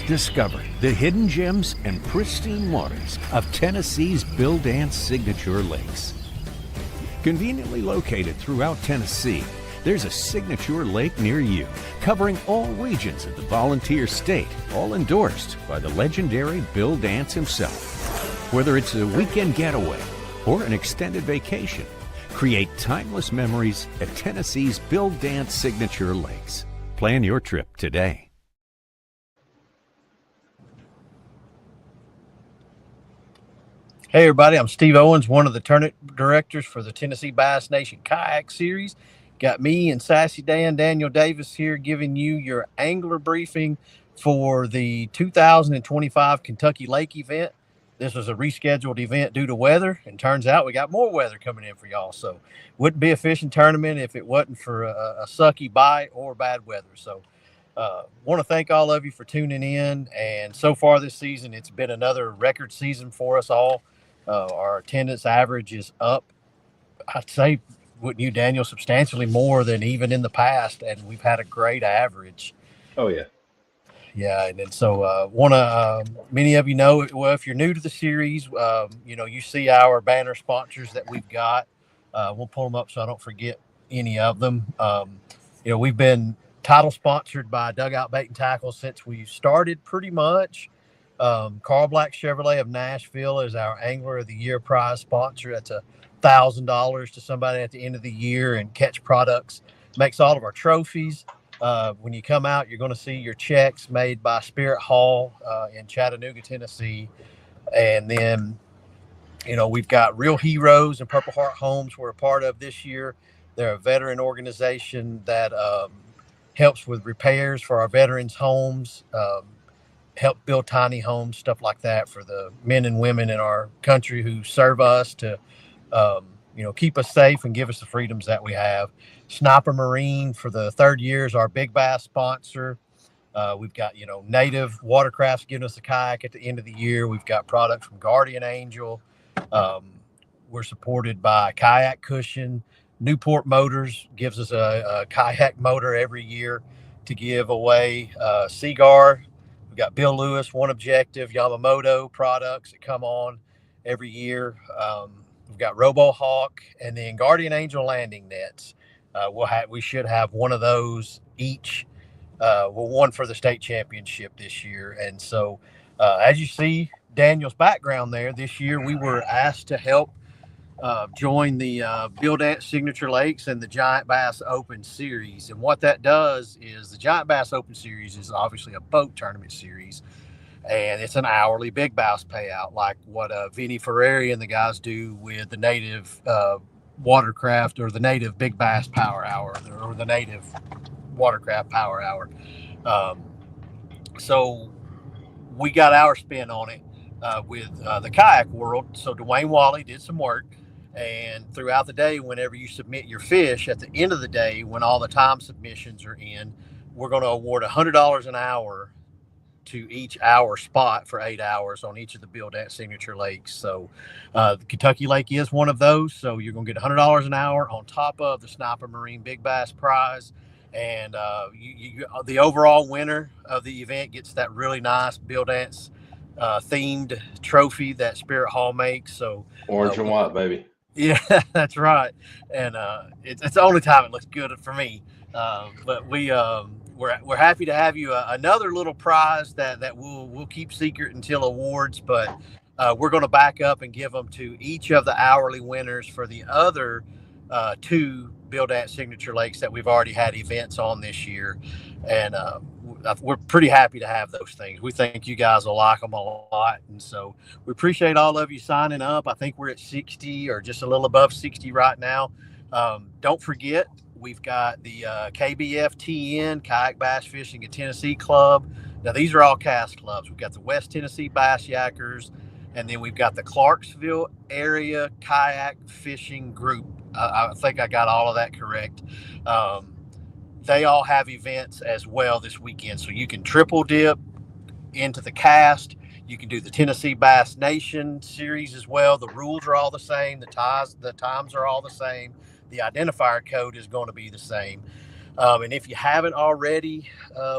Discover the hidden gems and pristine waters of Tennessee's Bill Dance signature lakes. Conveniently located throughout Tennessee, there's a signature lake near you, covering all regions of the volunteer state, all endorsed by the legendary Bill Dance himself. Whether it's a weekend getaway or an extended vacation, create timeless memories at Tennessee's Bill Dance signature lakes. Plan your trip today. Hey everybody, I'm Steve Owens, one of the tournament directors for the Tennessee Bass Nation Kayak Series. Got me and Sassy Dan, Daniel Davis here giving you your angler briefing for the 2025 Kentucky Lake event. This was a rescheduled event due to weather, and turns out we got more weather coming in for y'all. So wouldn't be a fishing tournament if it wasn't for a sucky bite or bad weather. So want to thank all of you for tuning in. And so far this season, it's been another record season for us all. Our attendance average is up, I'd say, wouldn't you, Daniel, substantially more than even in the past, and we've had a great average. Oh, yeah. Yeah, and then so many of you know, well, if you're new to the series, you see our banner sponsors that we've got. We'll pull them up so I don't forget any of them. We've been title sponsored by Dugout Bait and Tackle since we started pretty much. Carl Black Chevrolet of Nashville is our Angler of the Year prize sponsor. That's $1,000 to somebody at the end of the year, and Catch Products makes all of our trophies. When you come out, you're going to see your checks made by Spirit Hall in Chattanooga, Tennessee. And then, we've got Real Heroes and Purple Heart Homes we're a part of this year. They're a veteran organization that helps with repairs for our veterans' homes, help build tiny homes, stuff like that for the men and women in our country who serve us to, keep us safe and give us the freedoms that we have. Sniper Marine for the third year is our big bass sponsor. We've got, Native Watercrafts giving us a kayak at the end of the year. We've got products from Guardian Angel. We're supported by Kayak Cushion. Newport Motors gives us a kayak motor every year to give away. Seaguar. We've got Bill Lewis, One Objective, Yamamoto products that come on every year. We've got RoboHawk, and then Guardian Angel landing nets. We should have one of those each. One for the state championship this year. And so, as you see Daniel's background there, this year we were asked to help join the Bill Dance Signature Lakes and the Giant Bass Open Series. And what that does is the Giant Bass Open Series is obviously a boat tournament series, and it's an hourly big bass payout, like what Vinny Ferrari and the guys do with the Native Watercraft or the Native Big Bass Power Hour or the Native Watercraft Power Hour. So we got our spin on it with the kayak world. So Dwayne Wally did some work. And throughout the day, whenever you submit your fish, at the end of the day, when all the time submissions are in, we're going to award $100 an hour to each hour spot for 8 hours on each of the Bill Dance signature lakes. So the Kentucky Lake is one of those. So you're going to get $100 an hour on top of the Sniper Marine Big Bass prize. And the overall winner of the event gets that really nice Bill Dance themed trophy that Spirit Hall makes. So orange and white, baby. Yeah, that's right. And it's the only time it looks good for me. But we're happy to have you another little prize that we'll keep secret until awards. But we're going to back up and give them to each of the hourly winners for the other two Bill Dance signature lakes that we've already had events on this year. And we're pretty happy to have those things. We think you guys will like them a lot. And so we appreciate all of you signing up. I think we're at 60 or just a little above 60 right now. Don't forget, we've got the KBFTN, Kayak Bass Fishing in Tennessee Club. Now, these are all cast clubs. We've got the West Tennessee Bass Yackers, and then we've got the Clarksville Area Kayak Fishing Group. I think I got all of that correct. They all have events as well this weekend. So you can triple dip into the cast. You can do the Tennessee Bass Nation series as well. The rules are all the same. The times are all the same. The identifier code is going to be the same. And if you haven't already,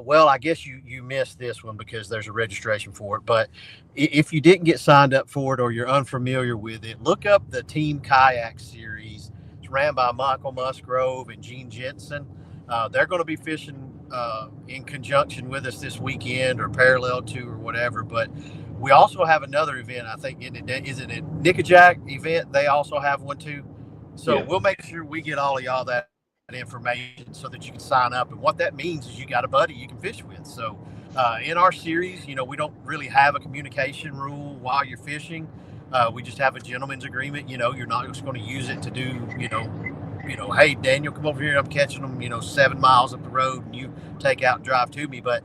well, I guess you missed this one because there's a registration for it. But if you didn't get signed up for it or you're unfamiliar with it, look up the Team Kayak Series. It's ran by Michael Musgrove and Gene Jensen. They're going to be fishing in conjunction with us this weekend or parallel to or whatever. But we also have another event. I think is it a Nickajack event? They also have one too. So we'll make sure we get all of y'all that information so that you can sign up. And what that means is you got a buddy you can fish with. So in our series, we don't really have a communication rule while you're fishing. We just have a gentleman's agreement. You're not just going to use it to do, hey, Daniel, come over here. I'm catching them, 7 miles up the road, and you take out and drive to me. But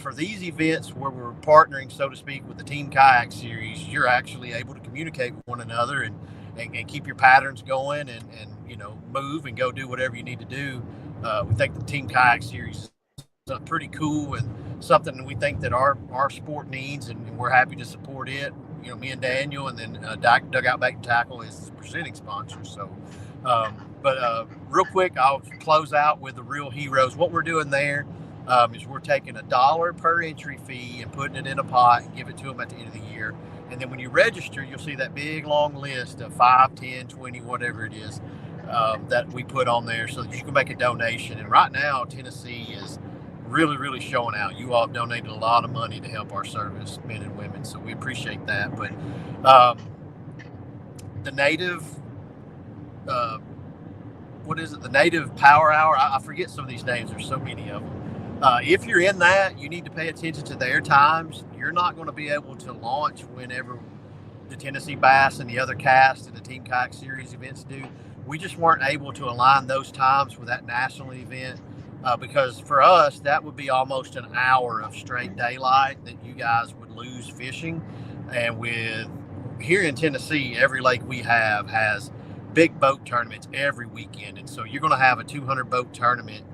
for these events where we're partnering, so to speak, with the Team Kayak Series, you're actually able to communicate with one another and keep your patterns going and move and go do whatever you need to do. We think the Team Kayak Series is pretty cool and something that we think that our sport needs, and we're happy to support it. Me and Daniel, and then Dugout Bait and Tackle is the presenting sponsor. So, but real quick, I'll close out with the real heroes. What we're doing there is we're taking $1 per entry fee and putting it in a pot and give it to them at the end of the year. And then when you register, you'll see that big long list of 5, 10, 20, whatever it is that we put on there so that you can make a donation. And right now, Tennessee is really, really showing out. You all have donated a lot of money to help our service men and women, so we appreciate that. But the native, what is it? The Native Power Hour. I forget some of these names. There's so many of them. If you're in that, you need to pay attention to their times. You're not going to be able to launch whenever the Tennessee Bass and the other cast and the Team Kayak Series events do. We just weren't able to align those times with that national event because for us, that would be almost an hour of straight daylight that you guys would lose fishing. And with here in Tennessee, every lake we have has big boat tournaments every weekend. And so you're going to have a 200 boat tournament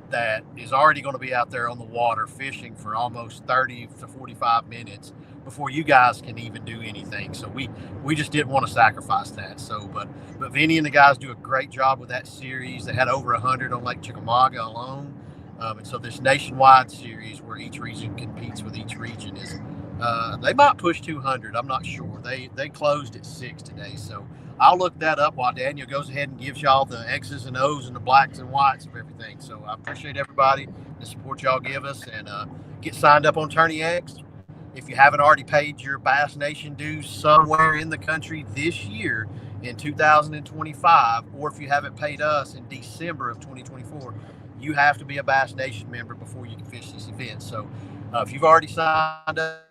that is already going to be out there on the water fishing for almost 30 to 45 minutes before you guys can even do anything. So we just didn't want to sacrifice that. So, but Vinny and the guys do a great job with that series. They had over 100 on Lake Chickamauga alone. And so this nationwide series where each region competes with each region is, they might push 200. I'm not sure. They closed at 6 today. So I'll look that up while Daniel goes ahead and gives y'all the X's and O's and the blacks and whites of everything. So I appreciate everybody, the support y'all give us, and get signed up on Tourney X. If you haven't already paid your Bass Nation dues somewhere in the country this year in 2025, or if you haven't paid us in December of 2024, you have to be a Bass Nation member before you can fish these events. So if you've already signed up,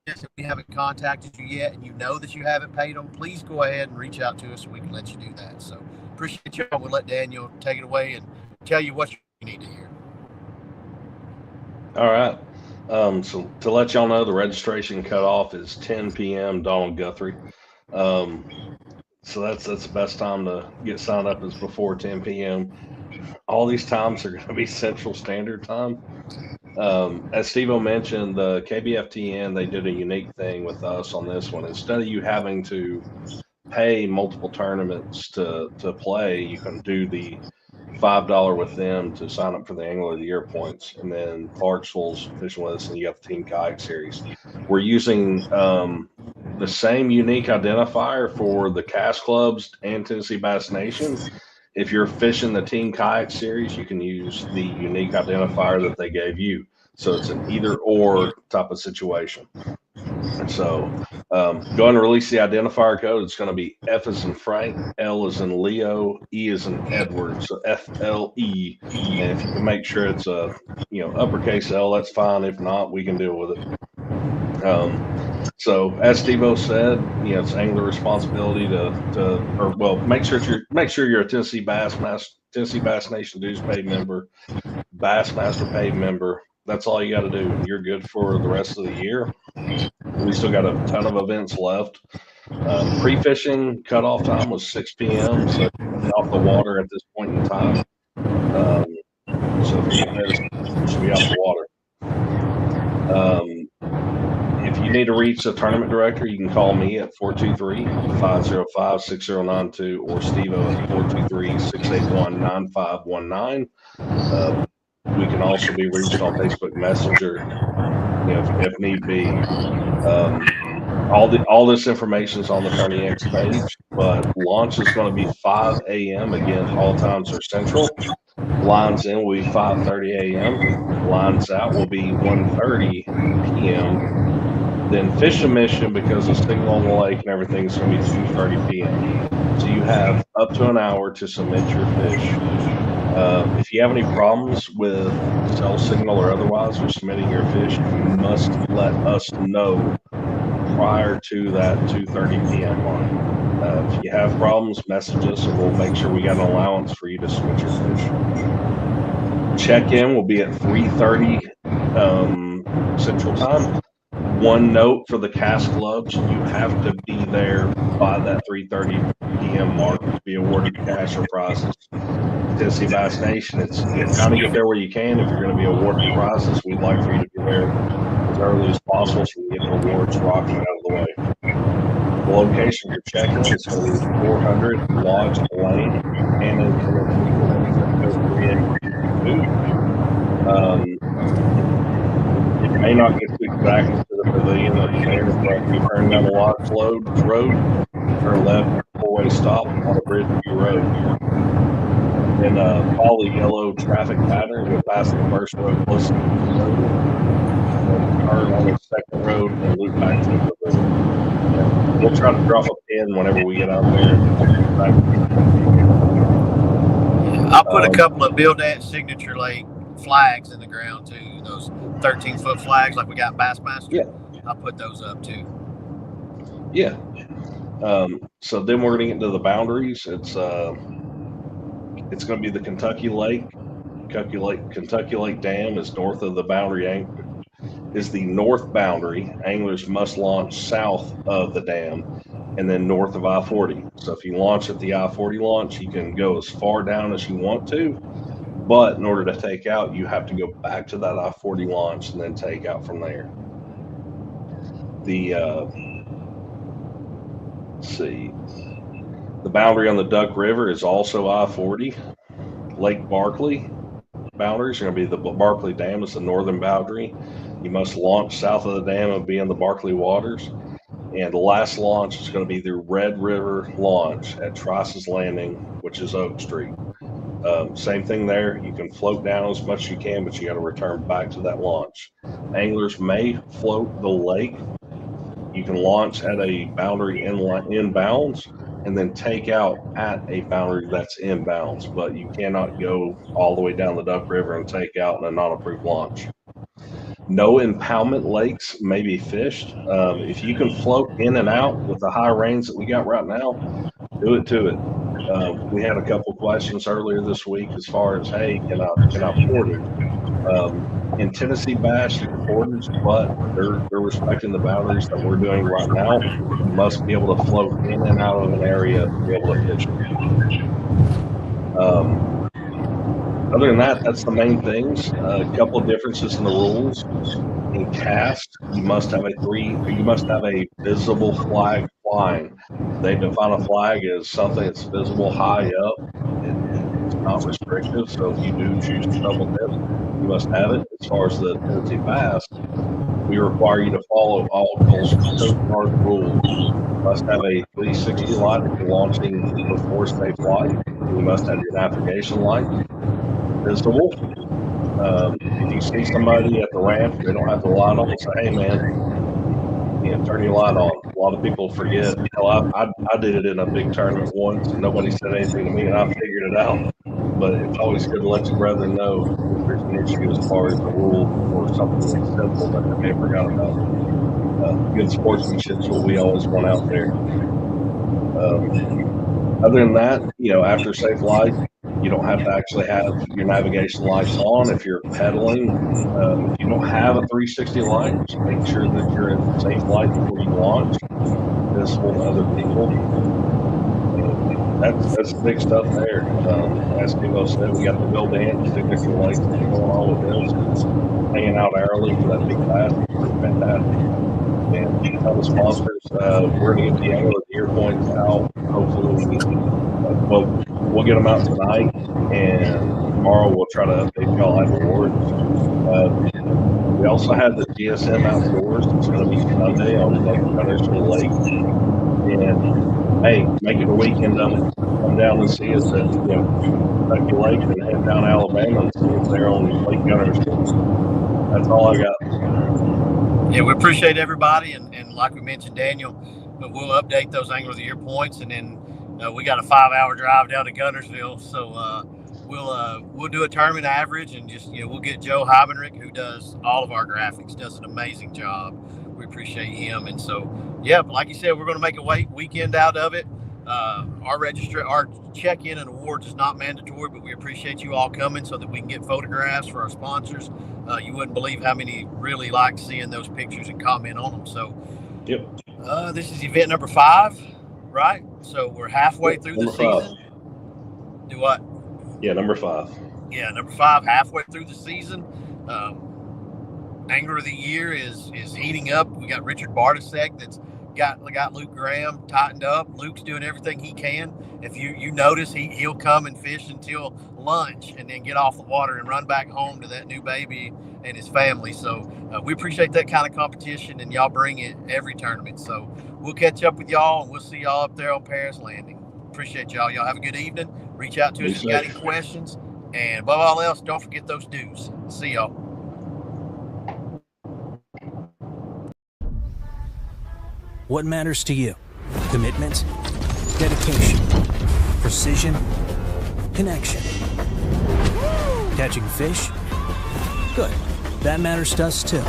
if we haven't contacted you yet and you know that you haven't paid them, please go ahead and reach out to us so we can let you do that. So appreciate y'all. We'll let Daniel take it away and tell you what you need to hear. All right. So to let y'all know, the registration cutoff is 10 p.m. Donald Guthrie. So that's the best time to get signed up is before 10 p.m. All these times are going to be Central Standard Time. As Steve-O mentioned, the KBFTN, they did a unique thing with us on this one. Instead of you having to pay multiple tournaments to play, you can do the $5 with them to sign up for the Angler of the Year points. And then Clarksville's fishing with us, and you got the Team Kayak Series. We're using the same unique identifier for the cast clubs and Tennessee Bass Nation. If you're fishing the Team Kayak Series, you can use the unique identifier that they gave you. So it's an either or type of situation. And so go ahead and release the identifier code. It's going to be F as in Frank, L as in Leo, E as in Edward. So FLE. And if you can make sure it's a uppercase L, that's fine. If not, we can deal with it. So as Steve-O said, it's angler responsibility make sure you're a Tennessee Bass Nation dues paid member, Bassmaster paid member. That's all you got to do, and you're good for the rest of the year. We still got a ton of events left. Pre-fishing cutoff time was 6 p.m. So off the water at this point in time. So if you should be off the water. If you need to reach the tournament director, you can call me at 423-505-6092 or Steve-O at 423-681-9519. We can also be reached on Facebook Messenger, if need be. All this information is on the Tourney X page, but launch is going to be 5 a.m. Again, all times are central. Lines in will be 5:30 a.m. Lines out will be 1:30 p.m. Then fish emission, because the signal on the lake and everything, is going to be 2:30 p.m. So you have up to an hour to submit your fish. If you have any problems with cell signal or otherwise with submitting your fish, you must let us know prior to that 2:30 p.m. mark. If you have problems, message us and we'll make sure we got an allowance for you to submit your fish. Check-in will be at 3:30 Central Time. One note for the cast clubs: you have to be there by that 3:30 p.m. mark to be awarded cash or prizes. Tennessee Bass Nation, it's kind of get there where you can. If you're going to be awarded prizes, we'd like for you to be there as early as possible so we get the awards rocking out of the way. The location for check-in is going to be 400 Lodge Lane, Cannon, Tennessee, 3822. It may not get exactly to the pavilion that's there, but if you turn down the Lodge Road, turn left, four-way stop on the Bridgeview Road. Then follow the yellow traffic pattern, go past the first road closest to the road, and turn on the second road and loop back to the pavilion. We'll try to drop a pin whenever we get out there. I'll put a couple of Bildance Signature Lake flags in the ground too. Those 13-foot flags like we got Bassmaster. Yeah. I'll put those up too. Yeah. So then we're going to get into the boundaries. It's going to be the Kentucky Lake. Kentucky Lake Dam is north of the boundary, is the north boundary. Anglers must launch south of the dam and then north of I-40. So if you launch at the I-40 launch, you can go as far down as you want to, but in order to take out, you have to go back to that I-40 launch and then take out from there. The boundary on the Duck River is also I-40. Lake Barkley boundaries are going to be the Barkley Dam is the northern boundary. You must launch south of the dam and be in the Barkley waters. And the last launch is going to be the Red River launch at Trice's Landing, which is Oak Street. Same thing there. You can float down as much as you can, but you got to return back to that launch. Anglers may float the lake. You can launch at a boundary inbounds and then take out at a boundary that's inbounds, but you cannot go all the way down the Duck River and take out in a non-approved launch. No impoundment lakes may be fished. If you can float in and out with the high rains that we got right now, do it to it. We had a couple questions earlier this week as far as, hey, can I portage? In Tennessee Bass, you can portage, but they're respecting the boundaries that we're doing right now. You must be able to float in and out of an area to be able to fish. Other than that, that's the main things. A couple of differences in the rules. In cast, you must have a visible flag flying. They define a flag as something that's visible high up. It's not restrictive, so if you do choose to double dip, you must have it. As far as the Tennessee Bass, we require you to follow all Coast Guard rules. You must have a 360 light if you're launching before safe light. You must have your navigation light visible. If you see somebody at the ramp, they don't have the light on, say, hey man, turn your light on. A lot of people forget. Hell, I did it in a big tournament once and nobody said anything to me and I figured it out. But it's always good to let your brethren know if there's an issue as far as the rule or something that's simple that they may have forgot about. Good sportsmanship is what we always want out there. Other than that, after safe light, you don't have to actually have your navigation lights on. If you're pedaling, if you don't have a 360 light, just make sure that you're in safe light before you launch, visible to other people. That's the big stuff there. As Steve said, we got the Bildance Signature Lakes going on with this. Hanging out early for that big bass. Pretty fantastic. and a ton of sponsors. We're going to get the Angler of the Year points out. Hopefully, we'll get them out tonight, and tomorrow we'll try to update y'all on awards. We also have the GSM Outdoors. It's going to be Sunday on Lake Guntersville Lake. And hey, make it a weekend. Come down and see us at Kentucky Lake, and head down Alabama and see us there on Lake Guntersville. That's all I got. Yeah, we appreciate everybody, and like we mentioned, Daniel, we'll update those Angler of the Year points, and then we got a 5-hour drive down to Guntersville, so we'll do a tournament average, and just we'll get Joe Heibenrich, who does all of our graphics, does an amazing job. We appreciate him, and so but like you said, we're going to make a weekend out of it. Our check-in and awards is not mandatory, but we appreciate you all coming so that we can get photographs for our sponsors. You wouldn't believe how many really like seeing those pictures and comment on them. So, this is event number 5, right? So we're halfway through the season. Do what? Yeah, number 5. Yeah, number 5, halfway through the season. Angler of the Year is heating up. We got Richard Bartasek that's got Luke Graham tightened up. Luke's doing everything he can. If you notice, he'll come and fish until lunch and then get off the water and run back home to that new baby and his family. So we appreciate that kind of competition, and y'all bring it every tournament. So we'll catch up with y'all, and we'll see y'all up there on Paris Landing. Appreciate y'all. Y'all have a good evening. Reach out to us if you got any questions. And above all else, don't forget those dues. See y'all. What matters to you? Commitment, dedication, precision, connection. Catching fish? Good. That matters to us too.